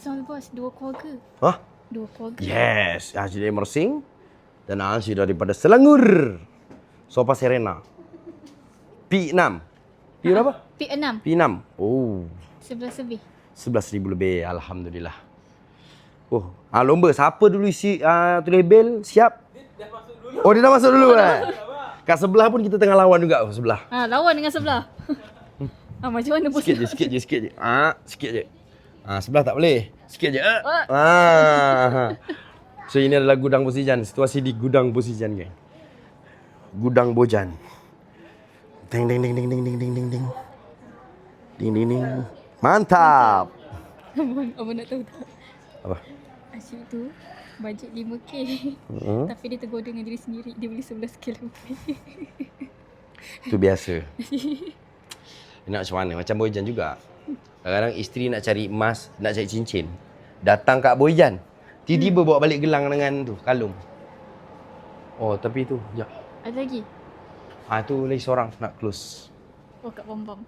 Sal bos, 2 keluarga. Hah? 2 keluarga. Yes, Haji dari Mersing dan Haji daripada Selangor. Sofa Serena. P6. P berapa? P6. P6. Oh, 11 lebih. 11,000 lebih. Alhamdulillah. Oh, lomba siapa dulu isi tulis bel siap? Oh, dia dah masuk dulu Kat sebelah pun kita tengah lawan juga sebelah. Lawan dengan sebelah. Macam mana bos? Sikit je. Sikit je. Sebelah tak boleh. Sikit je. So ini adalah gudang Bosijan. Situasi di gudang Bosijan, geng. Gudang Bojan. Ding ding ding ding ding ding ding ding ding. Ding ding ding. Mantap. Abang nak tahu tak? Apa? Asyik tu bajet 5k. Tapi dia tergoda dengan diri sendiri. Dia beli 11k lebih. Itu biasa. Nak macam mana? Macam Bojan juga. Kadang-kadang isteri nak cari emas, nak cari cincin. Datang kat Bojan. Tiba-tiba bawa balik gelang dengan tu, kalung. Oh, tapi tu, sekejap. Ada lagi? Tu lagi seorang nak close. Oh, kat Bam Bam.